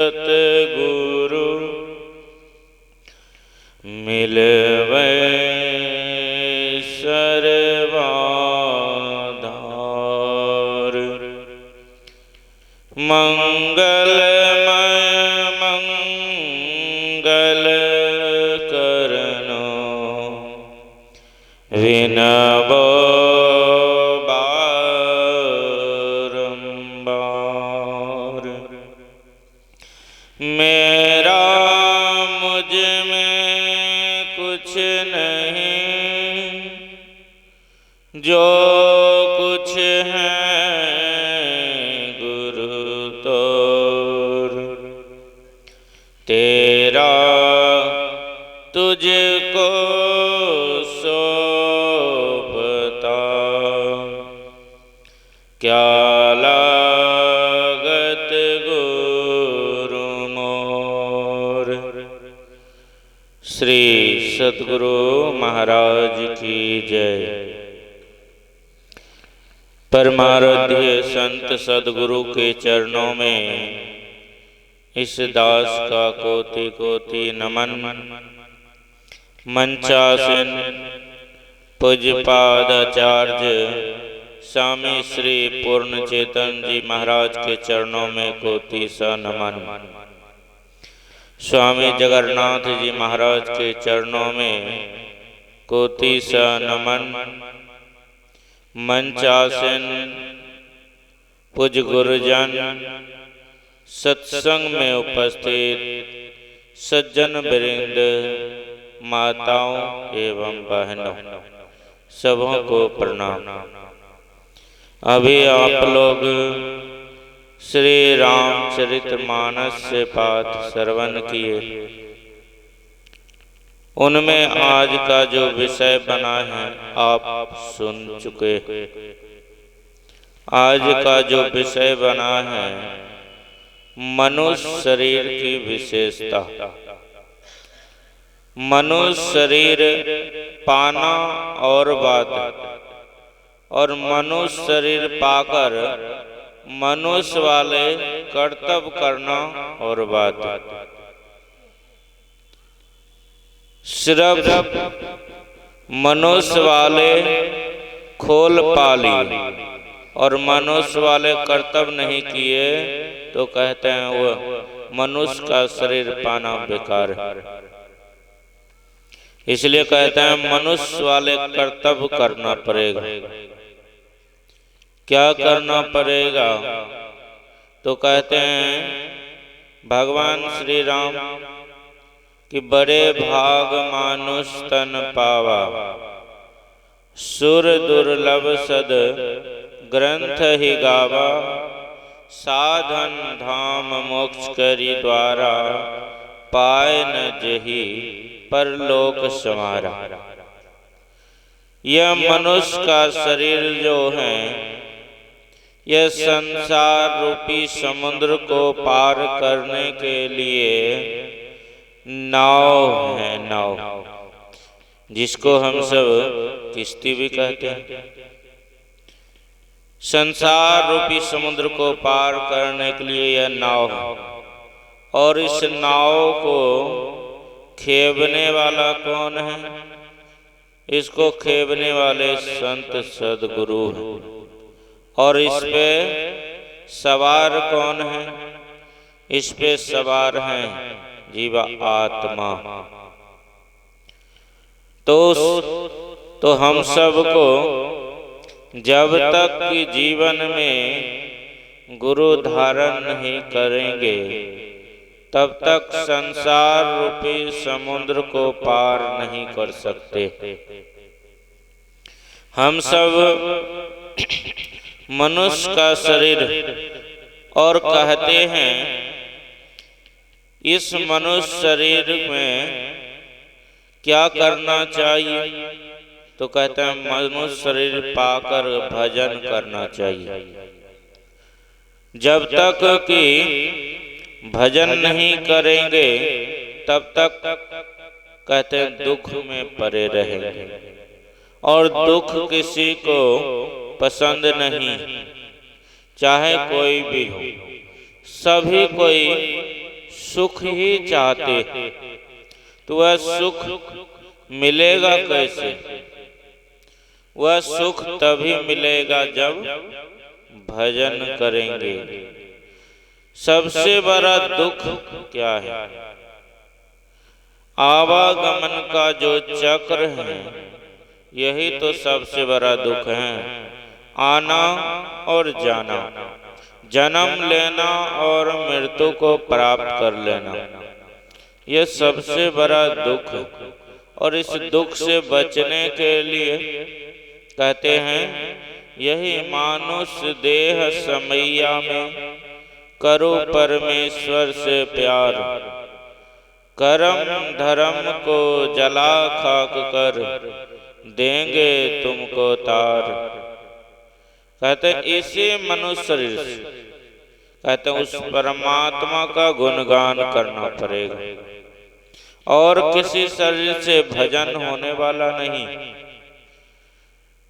सतगुरु मिलवै सर्वाधार। मंगलमय मंगल करनो विनबो बारंबार। मेरा मुझ में कुछ नहीं, जो कुछ है गुरु तोर। तेरा तुझको सोभता क्या लागत गुरु मोर। श्री सद्गुरु महाराज की जय। परमाराध्य संत सद्गुरु के चरणों में इस दास का कोटि कोटि नमन। मंचासन पूज्यपादाचार्य स्वामी श्री पूर्ण चेतन जी महाराज के चरणों में कोटि सा नमन। स्वामी जगन्नाथ जी महाराज के चरणों में कोटि सा नमन। मंचासन पूज्य गुरुजन, सत्संग में उपस्थित सज्जन वृंद, माताओं एवं बहनों, सबों को प्रणाम। अभी आप लोग श्री रामचरितमानस से पाठ श्रवण किए। उनमें आज का जो विषय बना है आप सुन चुके। आज का जो विषय बना है मनुष्य शरीर की विशेषता। मनुष्य शरीर पाना और बात, और मनुष्य शरीर पाकर मनुष्य वाले कर्तव्य करना और बात। सिर्फ मनुष्य वाले खोल पाली और मनुष्य वाले कर्तव्य नहीं किए तो कहते हैं वो मनुष्य का शरीर पाना बेकार है। इसलिए कहते हैं मनुष्य वाले कर्तव्य करना पड़ेगा। क्या करना पड़ेगा? तो कहते हैं भगवान श्री राम कि बड़े भाग मानुष तन पावा, सुर दुर्लभ सद ग्रंथ ही गावा। साधन धाम मोक्ष करी द्वारा, पाए न जही परलोक संवारा। यह मनुष्य का शरीर जो है यह संसार रूपी समुद्र को पार करने के लिए नाव है। नाव जिसको हम सब किश्ती भी कहते हैं। संसार रूपी समुद्र को पार करने के लिए यह नाव है, और इस नाव को खेवने वाला कौन है? इसको खेवने वाले संत सद्गुरु हैं। और इस पे सवार कौन है? इस पे सवार हैं जीवा आत्मा। तो हम सबको जब तक कि जीवन में गुरु धारण नहीं करेंगे तब तक संसार रूपी समुद्र को पार नहीं कर सकते। हम सब मनुष्य का शरीर, और कहते हैं इस मनुष्य शरीर में क्या करना चाहिए? तो कहते हैं मनुष्य शरीर पाकर भजन करना चाहिए। जब तक कि भजन नहीं करेंगे तब तक कहते हैं दुख में पड़े रहेंगे। और दुख किसी को पसंद नहीं, चाहे कोई भी हो। सभी कोई सुख ही चाहते, तो वह सुख मिलेगा कैसे? वह सुख तभी मिलेगा जब भजन करेंगे। सबसे बड़ा दुख क्या है? आवागमन का जो चक्र है, यही तो सबसे बड़ा दुख है। आना और जाना, जन्म लेना और मृत्यु को प्राप्त कर लेना, यह सबसे बड़ा दुख। और इस दुख से बचने के लिए कहते हैं, यही मानुष देह समैया में करो परमेश्वर से प्यार, करम धर्म को जला खाक कर देंगे तुमको तार। कहते इसी मनुष्य शरीर से कहते उस परमात्मा का गुणगान करना पड़ेगा और किसी शरीर से भजन होने वाला नहीं।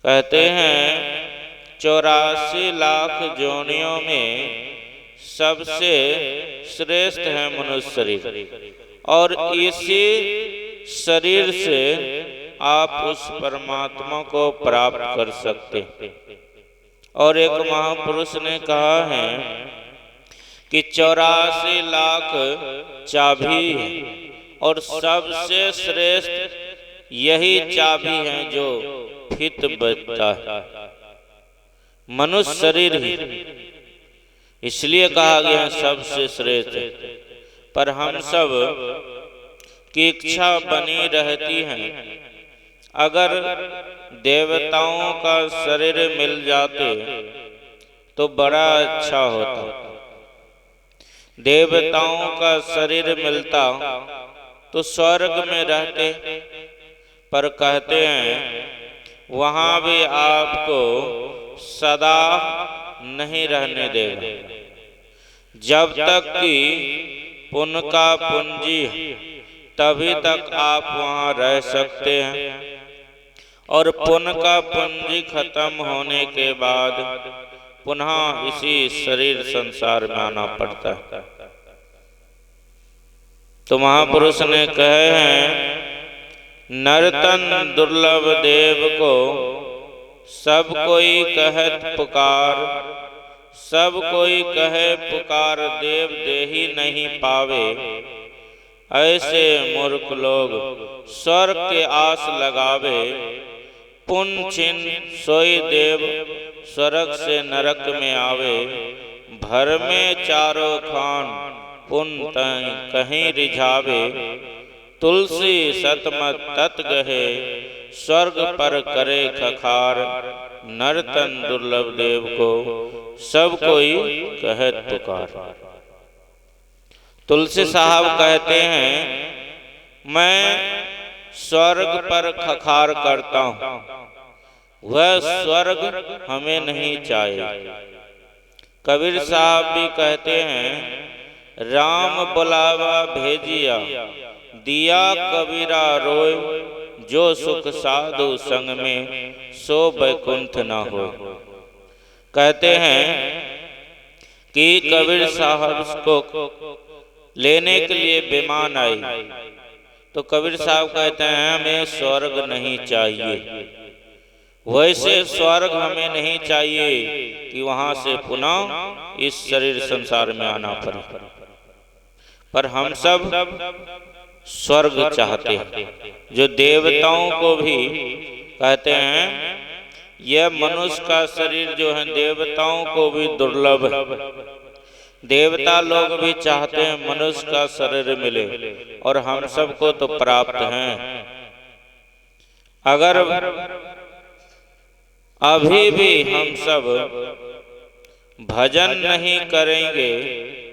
कहते हैं 84 लाख योनियों में सबसे श्रेष्ठ है मनुष्य शरीर, और इसी शरीर से आप उस परमात्मा को प्राप्त कर सकते। और एक महापुरुष ने कहा है कि 84 लाख चाबी है और सबसे श्रेष्ठ यही चाबी है जो फित बजता है, मनुष्य शरीर ही। इसलिए कहा गया सबसे श्रेष्ठ। पर हम सब की इच्छा बनी रहती है, अगर देवताओं का शरीर मिल जाते तो बड़ा अच्छा होता। देवताओं का शरीर मिलता तो स्वर्ग में रहते, पर कहते हैं वहां भी आपको सदा नहीं रहने देगा। जब तक कि पुण्य का पूंजी तभी तक आप वहां रह सकते हैं, और पुण्य का पूंजी खत्म होने के बाद पुनः इसी शरीर संसार में आना पड़ता है। तो महापुरुष ने कहे हैं, नर्तन दुर्लभ देव को सब कोई कहत पुकार, सब कोई कहे पुकार देव देही नहीं पावे। ऐसे मूर्ख लोग स्वर्ग के आस लगावे, पुण्य छिन सोई देव स्वर्ग से नरक में आवे। भर में चारों खान पुण्य कहीं रिझावे, तुलसी सतमत तत् गहे स्वर्ग पर करे खखार। नर्तन दुर्लभ देव को सब कोई कहत पुकार। तुलसी साहब कहते हैं, मैं स्वर्ग पर खखार करता हूँ, वह स्वर्ग हमें नहीं चाहिए। कबीर साहब भी कहते हैं, राम बुलावा भेजिया दिया कबीरा रोय, जो सुख साधु संग में सो बैकुंठ न हो। कहते हैं कि कबीर साहब को लेने के लिए विमान आई, तो कबीर साहब कहते हैं हमें स्वर्ग नहीं चाहिए। वैसे स्वर्ग हमें नहीं चाहिए कि वहां से पुनः इस शरीर संसार में आना पड़े, पर हम सब स्वर्ग चाहते हैं। जो देवताओं को भी कहते हैं, यह मनुष्य का शरीर जो है देवताओं को भी दुर्लभ है। देवता लोग भी चाहते हैं मनुष्य का शरीर मिले, और हम सबको तो प्राप्त हैं। अगर अभी भी हम सब भजन नहीं करेंगे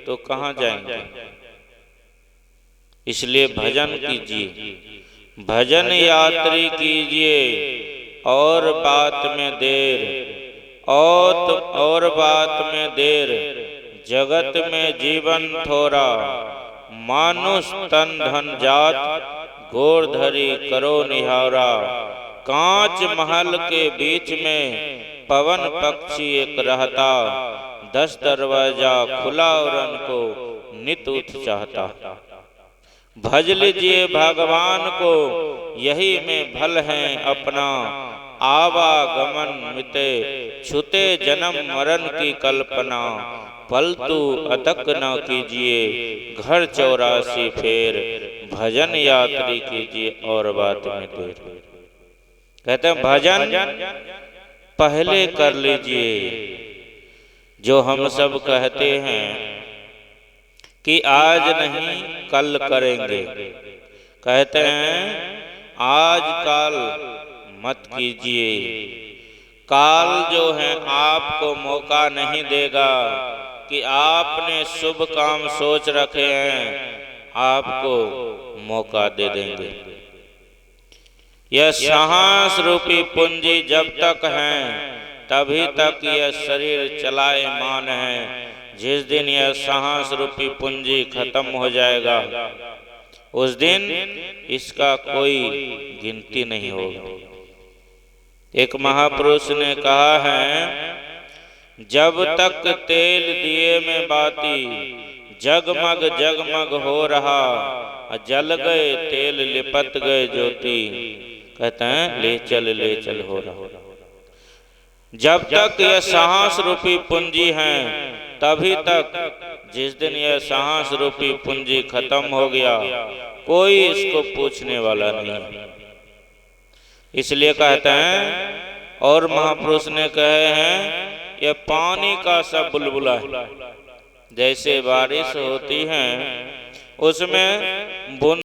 तो कहाँ जाएंगे? इसलिए भजन कीजिए, भजन यात्री कीजिए, और बात में देर और बात में देर, जगत में जीवन थोड़ा, मानुष तन धन जात, गोर धरी करो निहारा। कांच महल के बीच में पवन पक्षी एक रहता, 10 दरवाजा खुला और उनको नित उठ चाहता। भज लीजिए भगवान को, यही में भल है अपना। आवागमन मिटे छुते जन्म मरण की कल्पना। पलतू अतक न कीजिए घर 84 फेर। भजन यात्री कीजिए और बात में देर। कहते हैं भजन पहले कर लीजिए। जो हम सब कहते हैं कि आज नहीं कल करेंगे, कहते हैं आज काल मत कीजिए। काल जो है आपको मौका नहीं देगा कि आपने शुभ काम सोच रखे हैं, आपको मौका दे देंगे। यह सांस रूपी पूंजी जब तक है तभी तक यह शरीर चलायमान है। जिस दिन यह सांस रूपी पूंजी खत्म हो जाएगा, उस दिन इसका कोई गिनती नहीं होगा। एक महापुरुष ने कहा है, जब तक तेल दिए में बाती जगमग जगमग हो रहा, जल गए तेल लिपट गए ज्योति। कहते हैं ले चल हो रहा। जब तक यह सांस रूपी पूंजी है तभी तक, जिस दिन यह सांस रूपी पूंजी खत्म हो गया, कोई इसको पूछने वाला नहीं। इसलिए कहते हैं, और महापुरुष ने कहे हैं, यह पानी का सा बुलबुला है। जैसे बारिश होती है उसमें बूंद